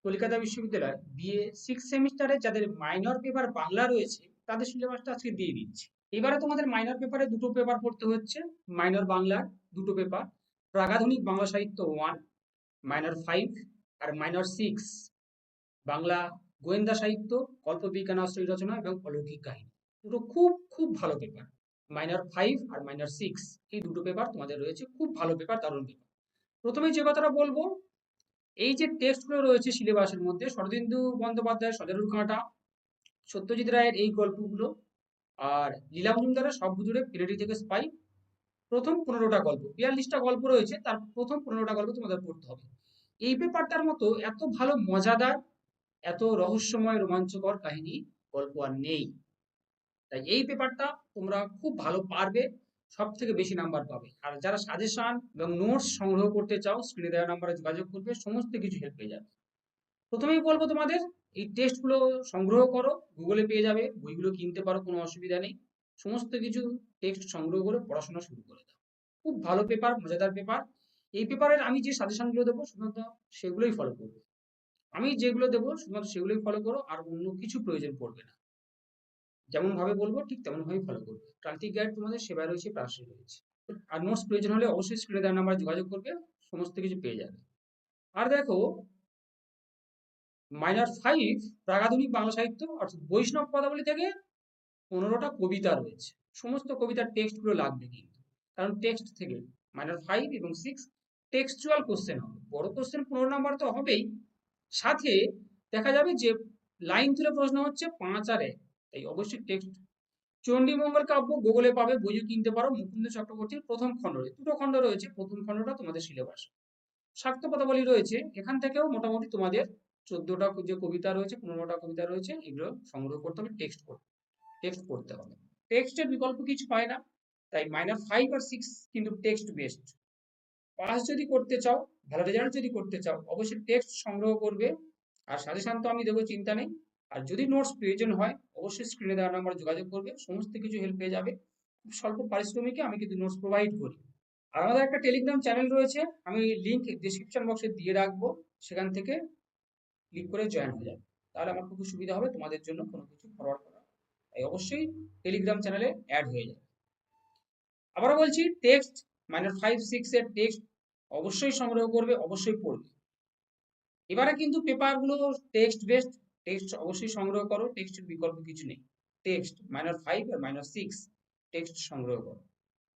কলকাতা বিশ্ববিদ্যালয় বিএ 6 সেমিস্টারে যাদের মাইনর পেপার বাংলা রয়েছে তাদের সিলেবাসটা আজকে দিয়ে দিচ্ছি। এবারে তোমাদের মাইনর পেপারে দুটো পেপার পড়তে হচ্ছে। মাইনর বাংলার দুটো পেপার, প্রাগাধুনিক বাংলা সাহিত্য 1 মাইনর 5 আর মাইনর 6 বাংলা গোয়েন্দা সাহিত্য, গল্প বিজ্ঞান আশ্রয় রচনা এবং অলৌকিক কাহিনী। দুটো খুব খুব ভালো পেপার। মাইনর 5 আর মাইনর 6 এই দুটো পেপার তোমাদের রয়েছে, খুব ভালো পেপার, দারুণ পেপার। প্রথমে যে কথাটা বলবো, এই যে টেক্সটগুলো রয়েছে সিলেবাসের মধ্যে, শরদিন্দু বন্দ্যোপাধ্যায়ের সজারুর কাঁটা, সত্যজিৎ রায়ের এই গল্পগুলো, আর লীলা মজুমদারের সব হুজুরে পিরিয়ডি থেকে স্পাই, প্রথম 15টা গল্প, 42টা গল্প রয়েছে, তার প্রথম 15টা গল্প তোমাদের পড়তে হবে। এই পেপারটার মতো এত ভালো মজাদার, এত রহস্যময় রোমাঞ্চকর কাহিনী গল্প আর নেই। তাই এই পেপারটা তোমরা খুব ভালো পারবে, সব থেকে বেশি নাম্বার পাবে। আর যারা সাজেশন এবং নোটস সংগ্রহ করতে চাও, স্ক্রিনে দেওয়া নাম্বারে যোগাযোগ করবে, সমস্ত কিছু হেল্প পেয়ে যাবে। প্রথমেই বলবো তোমাদের এই টেস্টগুলো সংগ্রহ করো, গুগলে পেয়ে যাবে, বইগুলো কিনতে পারো, কোনো অসুবিধা নেই। সমস্ত কিছু টেক্সট সংগ্রহ করে পড়াশোনা শুরু করে দাও। খুব ভালো পেপার, মজাদার পেপার। এই পেপারের আমি যে সাজেশনগুলো দেবো শুধুমাত্র সেগুলোই ফলো করবে। আমি যেগুলো দেবো শুধুমাত্র সেগুলোই ফলো করো, আর অন্য কিছু প্রয়োজন পড়বে না। যেমন ভাবে বলবো ঠিক তেমন ভাবেই ফলো করবে। ক্রান্তিক গাইড তোমাদের সেবায় রয়েছে, পাশে রয়েছে। আর নোটস প্রয়োজন হলে অবশ্যই স্ক্রিনে দেওয়া নাম্বারে যোগাযোগ করবে, সমস্ত কিছু পেয়ে যাবে। আর দেখো, মাইনর 5 প্রাগাধুনিক বাংলা সাহিত্য অর্থাৎ বৈষ্ণব পদাবলী থেকে 15টা কবিতা রয়েছে। সমস্ত কবিতার টেক্সটগুলো লাগবে কিন্তু, কারণ টেক্সট থেকে মাইনর 5 এবং 6 টেক্সচুয়াল কোশ্চেন হবে। বড় কোশ্চেন 15 নাম্বার তো হবেই, সাথে দেখা যাবে যে লাইন তুলে প্রশ্ন হচ্ছে 5 আর 1, তাই অবশ্যই টেক্সট। চণ্ডীমঙ্গল কাব্য গুগলে পাবে, বইও কিনতে পারো। মুকুন্দ চক্রবর্তীর প্রথম খণ্ড, দুটো খণ্ড রয়েছে, প্রথম খণ্ডটা তোমাদের সিলেবাস। শাক্ত পদাবলী রয়েছে, এখান থেকেও মোটামুটি তোমাদের 14টা যে কবিতা রয়েছে, 15টা কবিতা রয়েছে, এগুলো সংগ্রহ করতে হবে, টেক্সট পড়তে হবে। টেক্সটের বিকল্প কিছু পায় না, তাই মাইনর 5 আর 6 কিন্তু টেক্সট বেসড। পাস যদি করতে চাও, ভালো রেজাল্ট যদি করতে চাও, অবশ্যই টেক্সট সংগ্রহ করবে। আর সাজেশন তো আমি দেবো, চিন্তা নেই। আর যদি নোটস প্রয়োজন হয় অবশ্যই স্ক্রিনে দেওয়া নাম্বারে যোগাযোগ করবে, সমস্ত কিছু হেল্প পেয়ে যাবে। খুব স্বল্প পারিশ্রমিকে আমি কিন্তু নোটস প্রোভাইড করি। আর আমাদের একটা টেলিগ্রাম চ্যানেল রয়েছে, আমি লিঙ্ক ডিসক্রিপশন বক্সে দিয়ে রাখবো, সেখান থেকে ক্লিক করে জয়েন হয়ে যাবে। তাহলে আমার খুব সুবিধা হবে তোমাদের জন্য কোনো কিছু ফরওয়ার্ড করা। তাই অবশ্যই টেলিগ্রাম চ্যানেলে অ্যাড হয়ে যাবে। আবারও বলছি, টেক্সট মাইনর 5-6 এর টেক্সট অবশ্যই সংগ্রহ করবে, অবশ্যই পড়বে। এবারে কিন্তু পেপারগুলো টেক্সট বেসড, টেক্সট অবশ্যই সংগ্রহ করো, টেক্সটের বিকল্প কিছু নেই। টেক্সট মাইনর 5 আর মাইনর 6 টেক্সট সংগ্রহ করো।